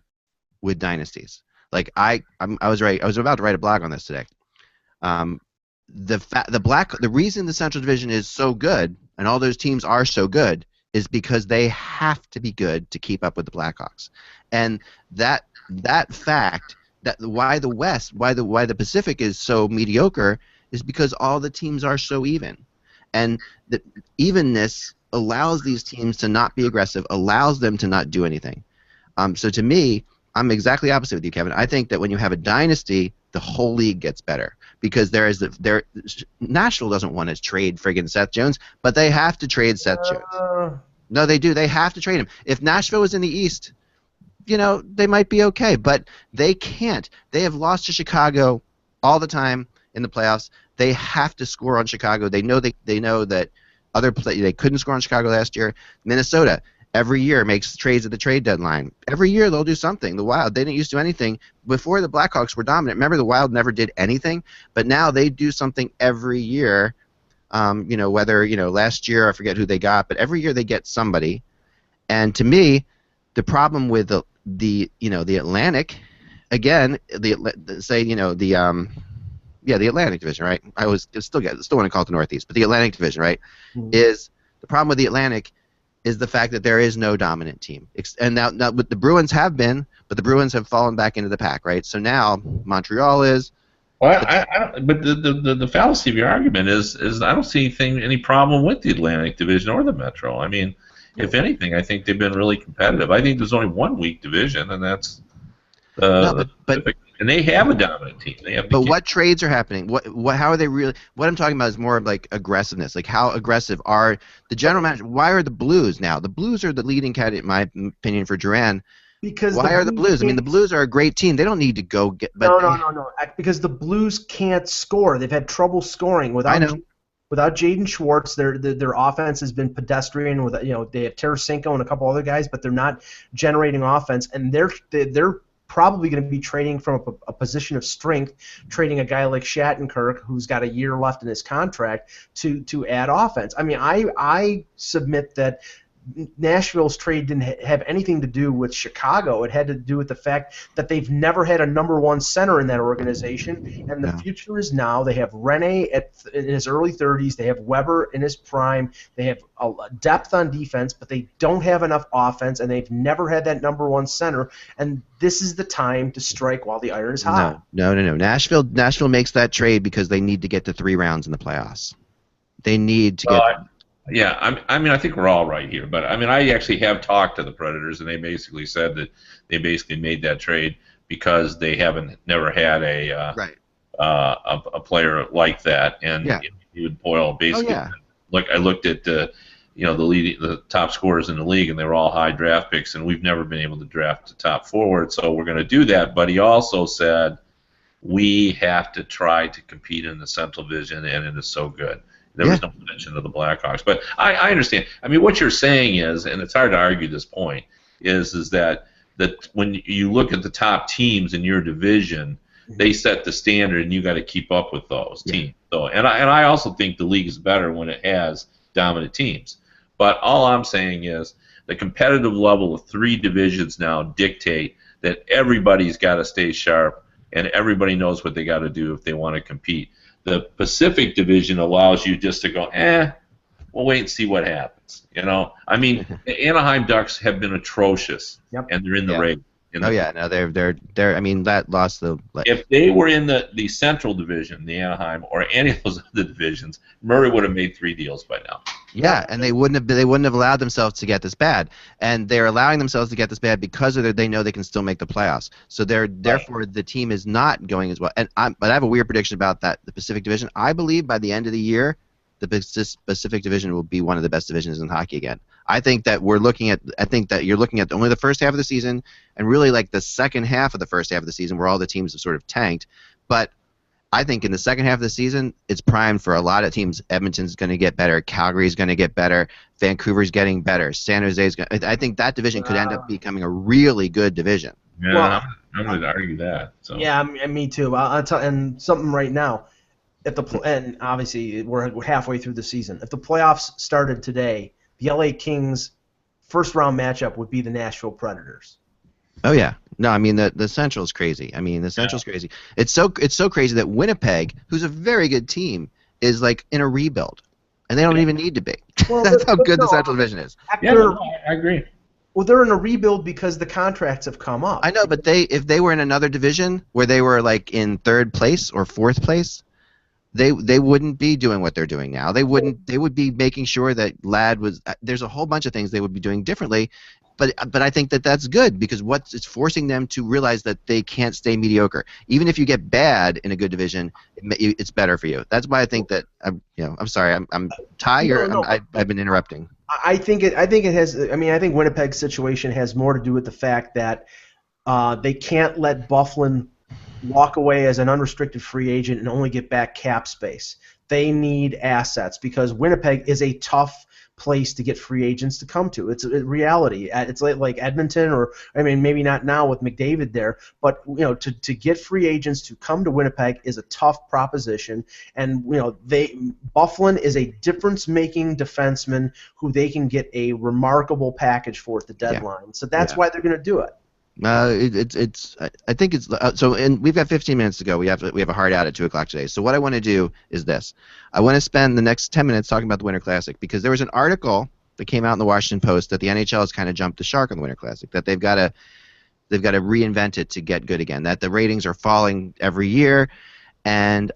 with dynasties. Like I was about to write a blog on this today. The reason the Central Division is so good and all those teams are so good is because they have to be good to keep up with the Blackhawks, and that fact, that why the Pacific is so mediocre is because all the teams are so even, and the evenness allows these teams to not be aggressive, allows them to not do anything. So to me, I'm exactly opposite with you, Kevin. I think that when you have a dynasty, the whole league gets better because Nashville doesn't want to trade friggin' Seth Jones, but they have to trade Seth Jones. No, they do. They have to trade him. If Nashville was in the East, you know, they might be okay, but they can't. They have lost to Chicago all the time in the playoffs. They have to score on Chicago. They know that they couldn't score on Chicago last year. Minnesota every year makes trades at the trade deadline. Every year they'll do something. The Wild, they didn't used to do anything. Before the Blackhawks were dominant, remember the Wild never did anything, but now they do something every year. You know, whether, you know, last year I forget who they got, but every year they get somebody. And to me, the problem with the Atlantic, again, the Atlantic Division, right? I still want to call it the Northeast, but the Atlantic Division, right? Is the problem with the Atlantic is the fact that there is no dominant team. And now the Bruins have been, but the Bruins have fallen back into the pack, right? So now Montreal is. Well, but the fallacy of your argument is I don't see any problem with the Atlantic Division or the Metro. I mean, if anything, I think they've been really competitive. I think there's only one weak division, and that's the Pacific. And they have a dominant team. But what trades are happening? How are they really? What I'm talking about is more of like aggressiveness. Like how aggressive are the general manager? Why are the Blues now? The Blues are the leading candidate, in my opinion, for Duran. Because why are the Blues? I mean, the Blues are a great team. They don't need to go get. But No. Because the Blues can't score. They've had trouble scoring without Jaden Schwartz. Their offense has been pedestrian. With they have Tarasenko and a couple other guys, but they're not generating offense. And they're probably going to be trading from a position of strength, trading a guy like Shattenkirk, who's got a year left in his contract, to add offense. I mean, I submit that Nashville's trade didn't have anything to do with Chicago. It had to do with the fact that they've never had a number one center in that organization, and the future is now. They have Rene in his early 30s. They have Weber in his prime. They have a depth on defense, but they don't have enough offense, and they've never had that number one center. And this is the time to strike while the iron is hot. No. Nashville makes that trade because they need to get to 3 rounds in the playoffs. They need to get. Yeah, I mean, I think we're all right here, but I mean, I actually have talked to the Predators, and they basically said that they basically made that trade because they never had a a player like that, and Yeah. he would boil basically. yeah. Look, I looked at the top scorers in the league, and they were all high draft picks, and we've never been able to draft a top forward, so we're going to do that. But he also said we have to try to compete in the Central Division, and it is so good. There was no mention of the Blackhawks, but I understand. I mean, what you're saying is, and it's hard to argue this point, is that when you look at the top teams in your division, they set the standard, and you got to keep up with those teams. So, and I also think the league is better when it has dominant teams. But all I'm saying is the competitive level of 3 divisions now dictate that everybody's got to stay sharp, and everybody knows what they got to do if they want to compete. The Pacific Division allows you just to go, we'll wait and see what happens. I mean, the Anaheim Ducks have been atrocious, and they're in the race. No, they're. I mean, that lost the. If they were in the Central Division, the Anaheim, or any of those other divisions, Murray would have made 3 deals by now. Yeah, and they wouldn't have allowed themselves to get this bad, and they're allowing themselves to get this bad because they know they can still make the playoffs. So therefore the team is not going as well. But I have a weird prediction about that. The Pacific Division. I believe by the end of the year, the Pacific Division will be one of the best divisions in hockey again. I think that you're looking at only the first half of the season, and really like the second half of the first half of the season where all the teams have sort of tanked. But I think in the second half of the season, it's primed for a lot of teams. Edmonton's going to get better. Calgary's going to get better. Vancouver's getting better. San Jose's going. I think that division could end up becoming a really good division. Yeah, I'm going to argue that. So. Yeah, me too. I'll tell and something right now. And obviously we're halfway through the season. If the playoffs started today, the LA Kings' first-round matchup would be the Nashville Predators. Oh yeah, no, I mean the Central's crazy. I mean the Central's crazy. It's so crazy that Winnipeg, who's a very good team, is like in a rebuild, and they don't even need to be. Well, That's how good the Central Division is. I agree. Well, they're in a rebuild because the contracts have come up. I know, but if they were in another division where they were like in 3rd place or 4th place, they wouldn't be doing what they're doing now. They would be making sure that Ladd was. There's a whole bunch of things they would be doing differently. But I think that that's good because it's forcing them to realize that they can't stay mediocre. Even if you get bad in a good division, it's better for you. That's why I think that I'm sorry. I'm Ty. I've been interrupting. I think it has. I mean, I think Winnipeg's situation has more to do with the fact that they can't let Byfuglien walk away as an unrestricted free agent and only get back cap space. They need assets because Winnipeg is a tough place to get free agents to come to. It's a reality. It's like Edmonton, or I mean, maybe not now with McDavid there, but to get free agents to come to Winnipeg is a tough proposition. And Byfuglien is a difference-making defenseman who they can get a remarkable package for at the deadline. Yeah. So that's why they're going to do it. I think it's so, and we've got 15 minutes to go. We have a hard out at 2:00 today. So what I want to do is this: I want to spend the next 10 minutes talking about the Winter Classic because there was an article that came out in the Washington Post that the NHL has kind of jumped the shark on the Winter Classic. That they've got to reinvent it to get good again. That the ratings are falling every year, and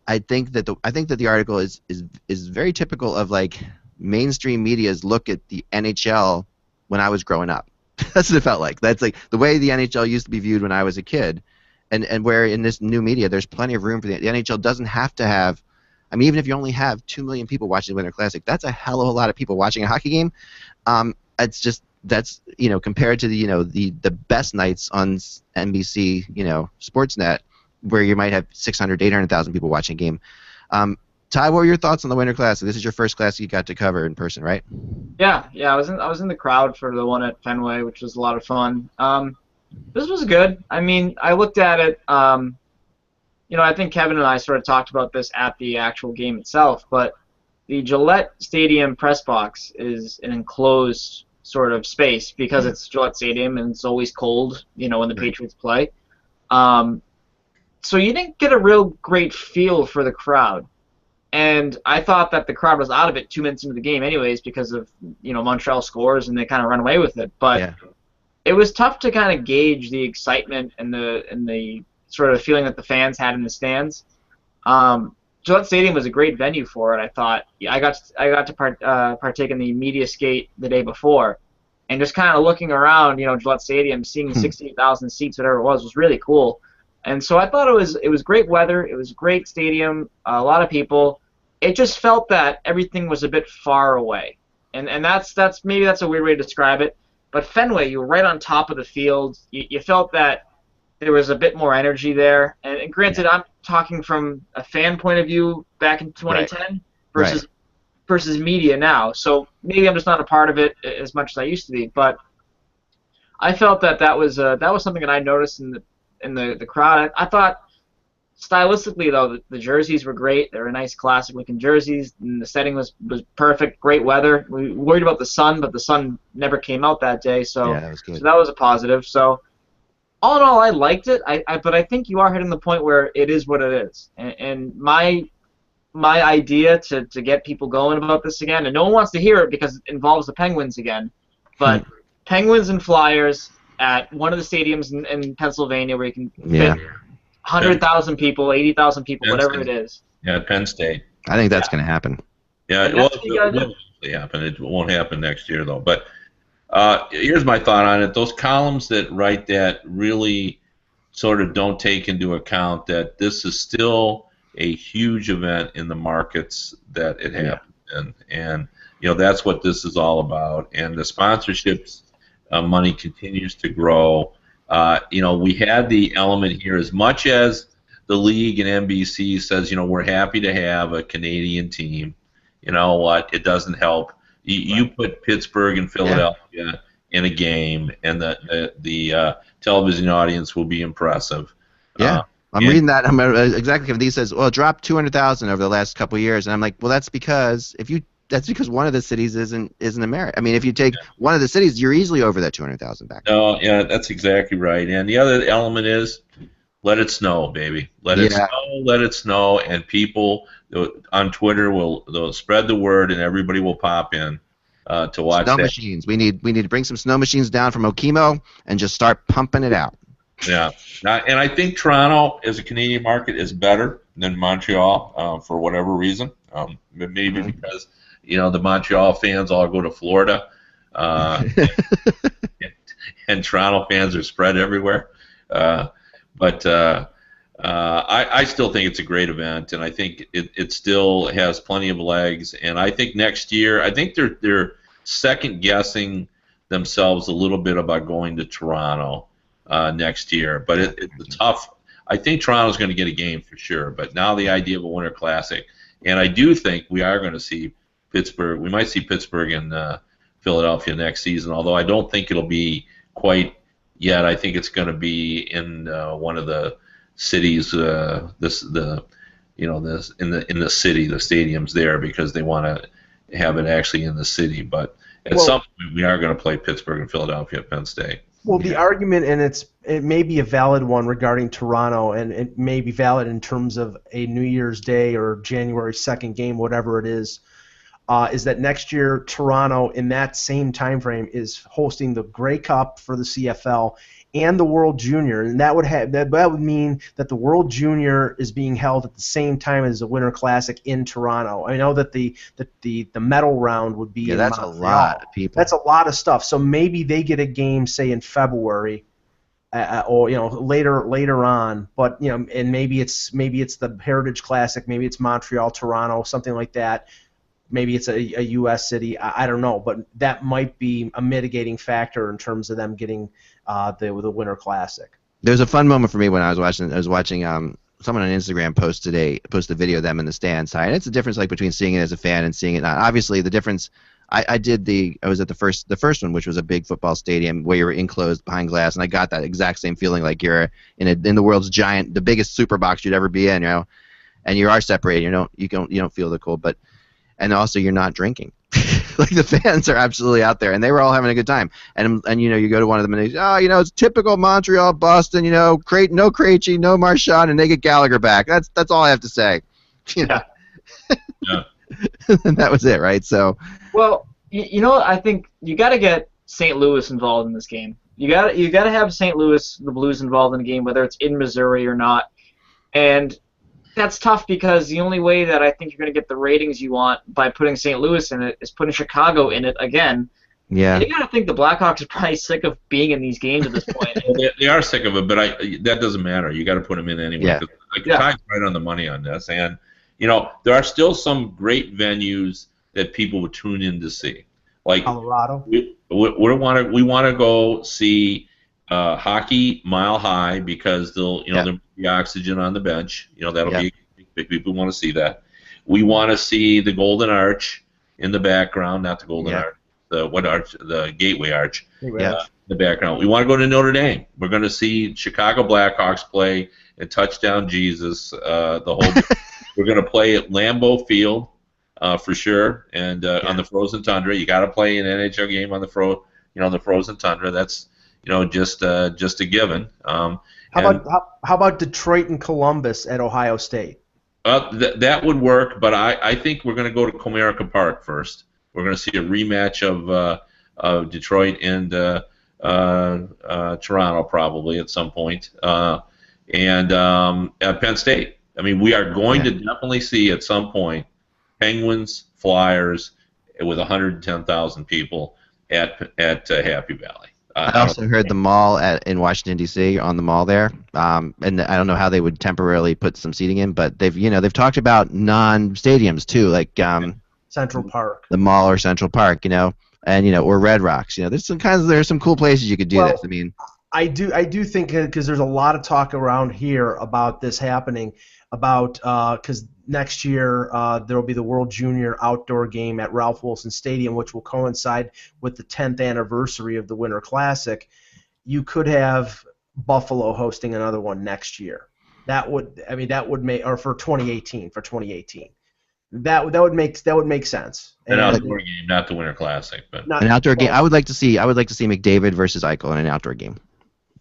I think that the article is very typical of like mainstream media's look at the NHL when I was growing up. That's what it felt like. That's like the way the NHL used to be viewed when I was a kid, and where in this new media there's plenty of room for the NHL doesn't have to have. I mean, even if you only have 2 million people watching the Winter Classic, that's a hell of a lot of people watching a hockey game. It's just that's compared to the best nights on NBC Sportsnet where you might have 600, 800,000 people watching a game. Ty, what were your thoughts on the Winter Classic? This is your first Classic you got to cover in person, right? Yeah, I was in the crowd for the one at Fenway, which was a lot of fun. This was good. I mean, I looked at it. I think Kevin and I sort of talked about this at the actual game itself, but the Gillette Stadium press box is an enclosed sort of space because it's Gillette Stadium and it's always cold, when the Patriots play. So you didn't get a real great feel for the crowd. And I thought that the crowd was out of it 2 minutes into the game anyways because of, Montreal scores and they kind of run away with it. But it was tough to kind of gauge the excitement and the sort of feeling that the fans had in the stands. Gillette Stadium was a great venue for it, I thought. I got to partake in the media skate the day before. And just kind of looking around, Gillette Stadium, seeing 68,000 seats, whatever it was really cool. And so I thought it was great weather. It was a great stadium. A lot of people. It just felt that everything was a bit far away, and that's maybe that's a weird way to describe it. But Fenway, you were right on top of the field. You felt that there was a bit more energy there. And granted, I'm talking from a fan point of view back in 2010 versus media now. So maybe I'm just not a part of it as much as I used to be. But I felt that was something that I noticed in the crowd. I thought stylistically though the jerseys were great. They were nice classic looking jerseys, and the setting was perfect. Great weather. We were worried about the sun, but the sun never came out that day. So that was good. So that was a positive. So all in all, I liked it. But I think you are hitting the point where it is what it is. And my idea to get people going about this again, and no one wants to hear it because it involves the Penguins again, but Penguins and Flyers at one of the stadiums in Pennsylvania where you can fit 100,000 people, 80,000 people, whatever it is. Yeah, Penn State. I think that's going to happen. Yeah, it will happen. It won't happen next year, though. But here's my thought on it. Those columns that write that really sort of don't take into account that this is still a huge event in the markets that it happened. And that's what this is all about. And the sponsorships money continues to grow. We had the element here, as much as the league and NBC says, we're happy to have a Canadian team. You know what? It doesn't help. You put Pittsburgh and Philadelphia in a game, and the television audience will be impressive. Yeah. I'm reading that. Executive D says, well, it dropped 200,000 over the last couple of years, and I'm like, well, that's because one of the cities isn't America. I mean, if you take one of the cities, you're easily over that 200,000 back. No, yeah, that's exactly right. And the other element is, let it snow, baby. Let it snow, and people on Twitter they'll spread the word, and everybody will pop in to watch snow machines. We need to bring some snow machines down from Okemo and just start pumping it out. Yeah, and I think Toronto as a Canadian market is better than Montreal for whatever reason. Maybe because the Montreal fans all go to Florida, and Toronto fans are spread everywhere. But I still think it's a great event, and I think it still has plenty of legs. And I think next year, I think they're second guessing themselves a little bit about going to Toronto next year. But it's tough. I think Toronto's going to get a game for sure. But now the idea of a Winter Classic, and I do think we are going to see Pittsburgh. We might see Pittsburgh and Philadelphia next season, although I don't think it'll be quite yet. I think it's going to be in one of the cities, in the city, the stadiums there, because they want to have it actually in the city. But at some point, we are going to play Pittsburgh and Philadelphia at Penn State. Well, the argument, and it may be a valid one regarding Toronto, and it may be valid in terms of a New Year's Day or January 2nd game, whatever it is that next year Toronto, in that same time frame, is hosting the Grey Cup for the CFL and the World Junior, and that would mean that the World Junior is being held at the same time as the Winter Classic in Toronto. I know that the medal round would be in that's Montreal. A lot of people. That's a lot of stuff. So maybe they get a game, say in February, or later on. But and maybe it's the Heritage Classic, maybe it's Montreal, Toronto, something like that. Maybe it's a U.S. city. I don't know, but that might be a mitigating factor in terms of them getting the Winter Classic. There's a fun moment for me when I was watching someone on Instagram post a video of them in the stands. And it's the difference between seeing it as a fan and seeing it not. Obviously, the difference. I was at the first one, which was a big football stadium where you were enclosed behind glass, and I got that exact same feeling like you're in the world's the biggest super box you'd ever be in, and you are separated. You don't feel the cold, and also you're not drinking. Like the fans are absolutely out there, and they were all having a good time. And you go to one of them and it's typical Montreal, Boston, no Krejci, no Marchand, and they get Gallagher back. That's all I have to say. Yeah. And that was it, right? So. Well, I think you got to get St. Louis involved in this game. You got to have St. Louis, the Blues, involved in the game, whether it's in Missouri or not. And that's tough because the only way that I think you're going to get the ratings you want by putting St. Louis in it is putting Chicago in it again. Yeah. You got to think the Blackhawks are probably sick of being in these games at this point. Well, they are sick of it, but that doesn't matter. You got to put them in anyway. Yeah. 'Cause, like, Yeah. Ty's right on the money on this, and there are still some great venues that people would tune in to see. Like Colorado. we want to go see hockey Mile High because there'll be oxygen on the bench. That'll be big. People want to see that. We want to see the Golden Arch in the background, not the Golden Arch. What arch? The Gateway Arch. In the background. We want to go to Notre Dame. We're going to see Chicago Blackhawks play and Touchdown Jesus. The whole. We're going to play at Lambeau Field for sure, and on the frozen tundra. You got to play an NHL game on the frozen tundra. That's just a given. How about Detroit and Columbus at Ohio State? That would work, but I think we're going to go to Comerica Park first. We're going to see a rematch of Detroit and Toronto probably at some point, and at Penn State. I mean, we are going to definitely see at some point Penguins, Flyers with 110,000 people at Happy Valley. I also heard the mall in Washington D.C. on the mall there, and I don't know how they would temporarily put some seating in, but they've talked about non-stadiums too, like Central Park, the mall or Central Park, and or Red Rocks. There's some cool places you could do this. I mean, I do think because there's a lot of talk around here about this happening, because next year there will be the World Junior Outdoor Game at Ralph Wilson Stadium, which will coincide with the 10th anniversary of the Winter Classic. You could have Buffalo hosting another one next year. That would make, or for 2018. That would make sense. An outdoor game, not the Winter Classic, but an outdoor game. I would like to see McDavid versus Eichel in an outdoor game.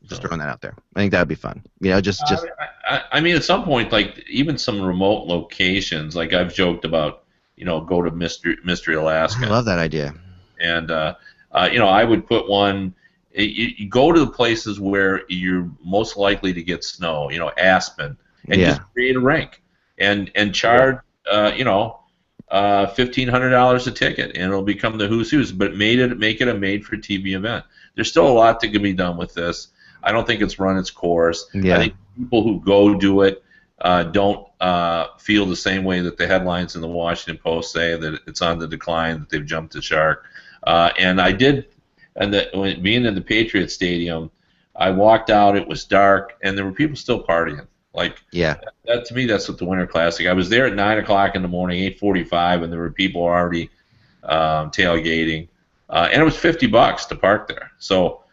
Just throwing that out there. I think that would be fun. I mean, at some point, like even some remote locations, like I've joked about, go to Mystery Alaska. I love that idea. And I would put one. You go to the places where you're most likely to get snow. Aspen, and just create a rink and charge $1,500 a ticket, and it'll become the who's who's. But make it a made-for-TV event. There's still a lot that can be done with this. I don't think it's run its course. Yeah. I think people who go do it don't feel the same way that the headlines in the Washington Post say, that it's on the decline, that they've jumped the shark. And I did, being in the Patriot Stadium, I walked out. It was dark, and there were people still partying. That to me, that's what the Winter Classic. I was there at 9 o'clock in the morning, 8:45, and there were people already tailgating, and it was $50 to park there. So.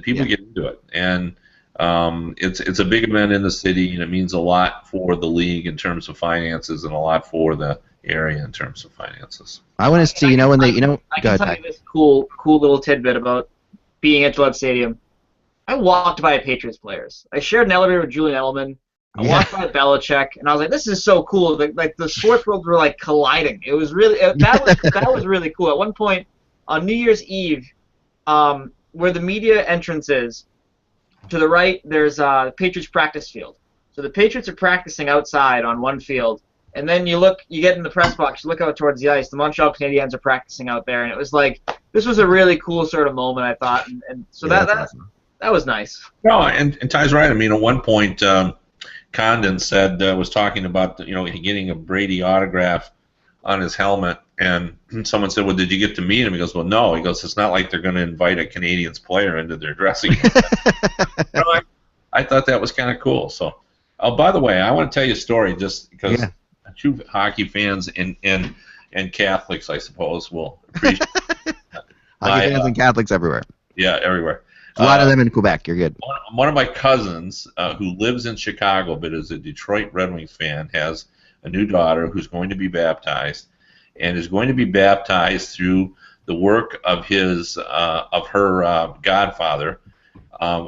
People get into it, and it's a big event in the city, and it means a lot for the league in terms of finances, and a lot for the area in terms of finances. I want to see, when they, I can tell you this cool little tidbit about being at Gillette Stadium. I walked by Patriots players. I shared an elevator with Julian Edelman. I walked by Belichick, and I was like, "This is so cool!" Like the sports worlds were like colliding. It was really that was really cool. At one point on New Year's Eve. Where the media entrance is, to the right, there's the Patriots practice field. So the Patriots are practicing outside on one field, and then you get in the press box, you look out towards the ice, the Montreal Canadiens are practicing out there, and it was like, this was a really cool sort of moment, I thought, and so that was nice. No, and Ty's right. I mean, at one point, Condon was talking about getting a Brady autograph on his helmet, and someone said, "Well, did you get to meet him?" He goes, "Well, no." He goes, "It's not like they're going to invite a Canadiens player into their dressing room." I thought that was kind of cool. So, by the way, I want to tell you a story, just because true hockey fans and Catholics, I suppose, will appreciate it. Hockey fans and Catholics everywhere. Yeah, everywhere. A lot of them in Quebec. You're good. One of my cousins, who lives in Chicago but is a Detroit Red Wings fan, has a new daughter who's going to be baptized, and is going to be baptized through the work of her godfather,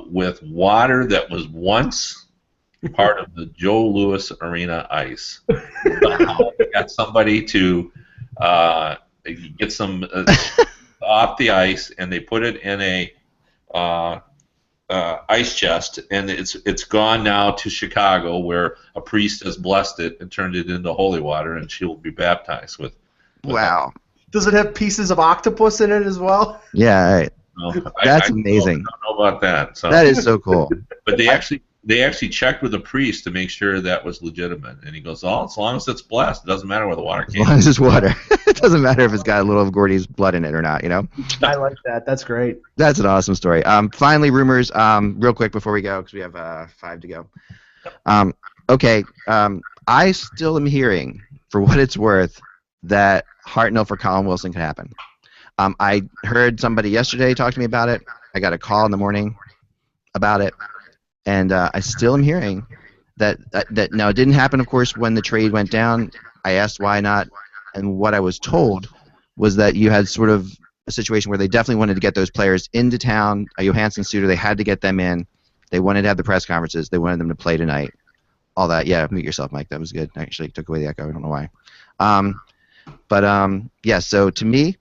with water that was once part of the Joe Louis Arena ice. Got somebody to get some off the ice, and they put it in a ice chest, and it's gone now to Chicago, where a priest has blessed it and turned it into holy water, and she will be baptized with wow. Does it have pieces of octopus in it as well? Yeah, all right. No, That's I amazing. don't know about that. So. That is so cool. But they actually checked with a priest to make sure that was legitimate, and he goes, "Oh, as long as it's blessed, it doesn't matter where the water As came." long as it's water. It doesn't matter if it's got a little of Gordy's blood in it or not, you know? I like that. That's great. That's an awesome story. Finally, rumors, real quick before we go, because we have 5 to go. Okay, I still am hearing, for what it's worth, that Hartnell for Colin Wilson could happen. I heard somebody yesterday talk to me about it. I got a call in the morning about it. And I still am hearing that now it didn't happen, of course, when the trade went down. I asked why not, and what I was told was that you had sort of a situation where they definitely wanted to get those players into town. Johansson, Suter, they had to get them in. They wanted to have the press conferences. They wanted them to play tonight. All that. Yeah, mute yourself, Mike. That was good. Actually, took away the echo. I don't know why. Yeah. So to me,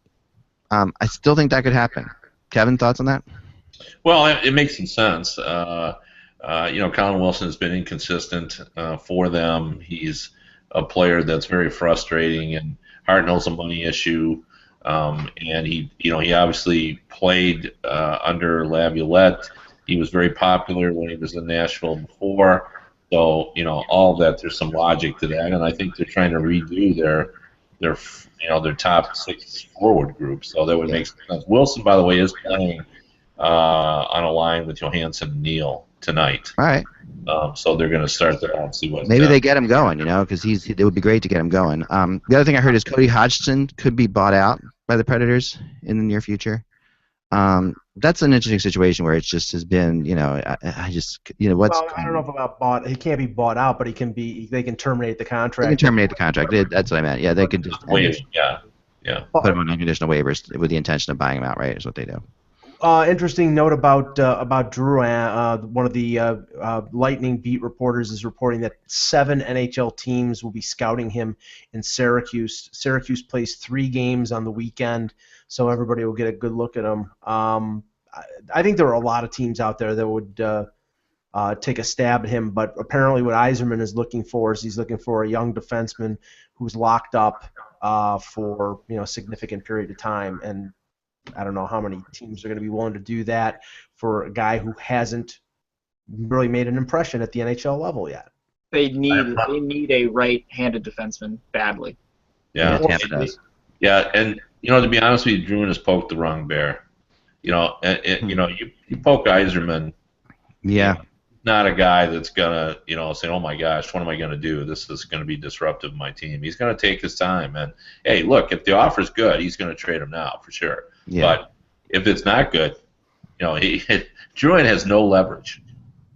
I still think that could happen. Kevin, thoughts on that? Well, it makes some sense. Colin Wilson has been inconsistent for them. He's a player that's very frustrating, and Hartnell's a money issue. And he obviously played under Laviolette. He was very popular when he was in Nashville before. So all of that, there's some logic to that, and I think they're trying to redo their top 6 forward group. So that would make sense. Wilson, by the way, is playing on a line with Johansson and Neal tonight. All right. So they're going to start there and see what. Maybe they get him going, because it would be great to get him going. The other thing I heard is Cody Hodgson could be bought out by the Predators in the near future. That's an interesting situation where it just has been, I just, what's. Well, I don't know if about bought. He can't be bought out, but he can be. They can terminate the contract. They can terminate the contract. That's what I meant. Yeah, they could just put him on unconditional waivers with the intention of buying him out. Right, is what they do. Interesting note about Drouin. One of the Lightning beat reporters is reporting that 7 NHL teams will be scouting him in Syracuse. Syracuse plays 3 games on the weekend, so everybody will get a good look at him. I think there are a lot of teams out there that would take a stab at him, but apparently what Yzerman is looking for is he's looking for a young defenseman who's locked up for a significant period of time, and I don't know how many teams are going to be willing to do that for a guy who hasn't really made an impression at the NHL level yet. They need a right-handed defenseman badly. Yeah, Tampa does. Yeah, and to be honest with you, Drouin has poked the wrong bear. You poke Yzerman. Yeah. Not a guy that's gonna say, oh my gosh, what am I gonna do? This is gonna be disruptive to my team. He's gonna take his time, and hey, look, if the offer's good, he's gonna trade him now for sure. Yeah. But if it's not good, Drouin has no leverage,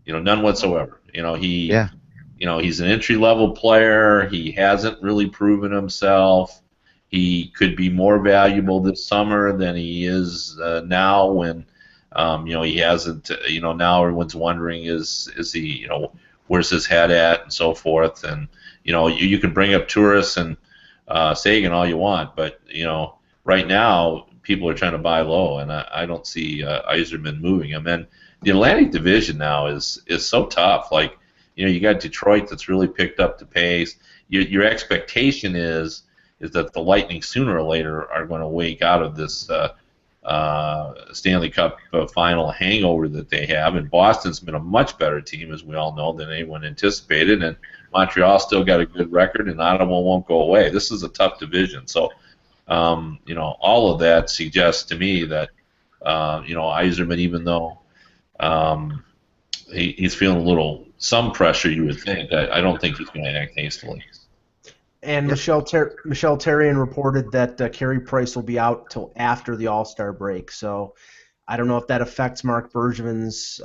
none whatsoever. He's an entry-level player. He hasn't really proven himself. He could be more valuable this summer than he is now. When he hasn't. Now everyone's wondering is he where's his head at and so forth. And you can bring up Turris and Sagan all you want, but right now people are trying to buy low, and I don't see Yzerman moving him. And the Atlantic Division now is so tough. Like, you got Detroit that's really picked up the pace. Your expectation is that the Lightning sooner or later are going to wake out of this Stanley Cup final hangover that they have. And Boston's been a much better team, as we all know, than anyone anticipated. And Montreal still got a good record, and Ottawa won't go away. This is a tough division. So, all of that suggests to me that, Yzerman, even though he's feeling some pressure, you would think, I don't think he's going to act hastily. And Michelle Therrien reported that Carey Price will be out till after the All-Star break. So I don't know if that affects Mark Bergevin's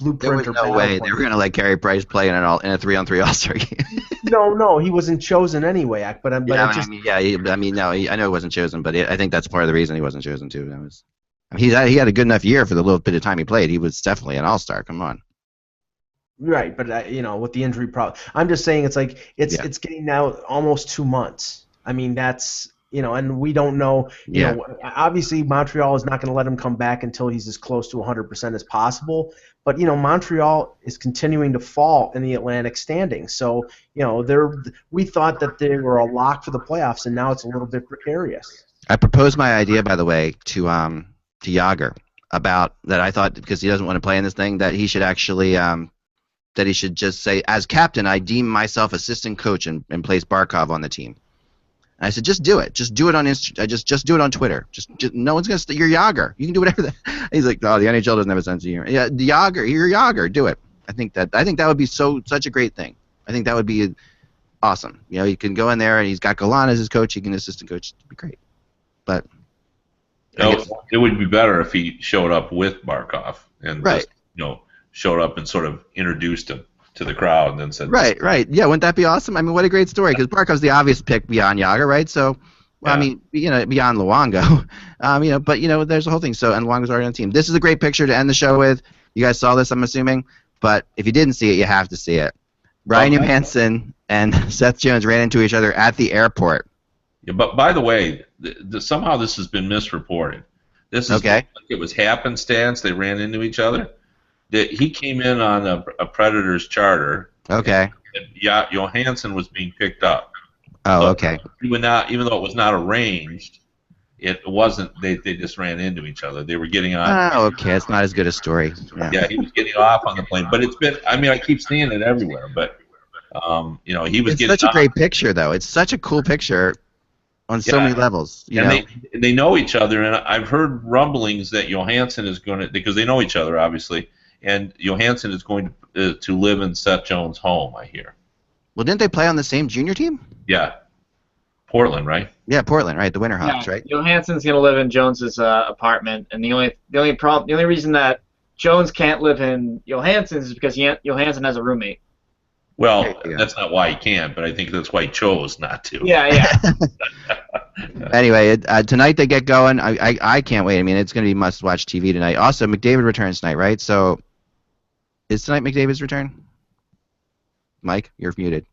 blueprint. There was no way they were going to let Carey Price play in a 3-on-3 All-Star game. No, he wasn't chosen anyway. I know he wasn't chosen, but I think that's part of the reason he wasn't chosen too. He had a good enough year for the little bit of time he played. He was definitely an All-Star. Come on. Right, but with the injury problem, I'm just saying it's getting now almost 2 months. I mean, that's and we don't know. Yeah. Obviously Montreal is not going to let him come back until he's as close to 100% as possible. But Montreal is continuing to fall in the Atlantic standings. So we thought that they were a lock for the playoffs, and now it's a little bit precarious. I proposed my idea, by the way, to Yager about that. I thought because he doesn't want to play in this thing that he should actually that he should just say, as captain, I deem myself assistant coach and place Barkov on the team. And I said, just do it. Just do it on just do it on Twitter. Just no one's gonna. You're Yager. You can do whatever. He's like, oh, the NHL doesn't have a sense of humor. Yeah, Yager. You're Yager. Do it. I think that would be such a great thing. I think that would be awesome. You can go in there and he's got Golan as his coach. He can assistant coach. It'd be great. But it would be better if he showed up with Barkov and right. just showed up and sort of introduced him to the crowd and then said, right. Yeah, wouldn't that be awesome? I mean, what a great story, because Barkov's the obvious pick beyond Yager, right? So, I mean, beyond Luongo, but there's a whole thing. So, and Luongo's already on the team. This is a great picture to end the show with. You guys saw this, I'm assuming, but if you didn't see it, you have to see it. Brian Johansson and Seth Jones ran into each other at the airport. Yeah, but by the way, somehow this has been misreported. This is okay. Like it was happenstance. They ran into each other. He came in on a Predators charter. Okay. And Johansson was being picked up. Oh, so okay. He would not, even though it was not arranged, it wasn't. They just ran into each other. They were getting on. Oh, okay. It's not as good a story. Yeah, he was getting off on the plane, but it's been. I mean, I keep seeing it everywhere, but he was. It's getting such a off. great picture, though. It's such a cool picture on so many levels. They know each other, and I've heard rumblings that Johansson is going to, because they know each other, obviously. And Johansson is going to live in Seth Jones' home, I hear. Well, didn't they play on the same junior team? Yeah. Portland, right? Yeah, Portland, right? The Winterhawks, right? Johansson's going to live in Jones's apartment, and the only reason that Jones can't live in Johansson's is because Johansson has a roommate. Well, that's not why he can't, but I think that's why he chose not to. Yeah. Anyway, tonight they get going. I can't wait. I mean, it's going to be must-watch TV tonight. Also, McDavid returns tonight, right? So, is tonight McDavid's return? Mike, you're muted.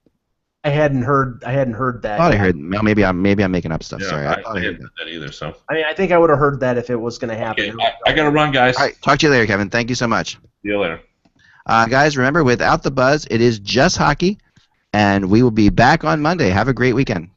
I hadn't heard that. I thought I heard. Well, maybe I'm making up stuff. Yeah, Sorry, I hadn't heard that either. So. I mean, I think I would have heard that if it was going to happen. Okay, I got to run, guys. All right, talk to you later, Kevin. Thank you so much. See you later. Guys, remember, without the buzz, it is just hockey, and we will be back on Monday. Have a great weekend.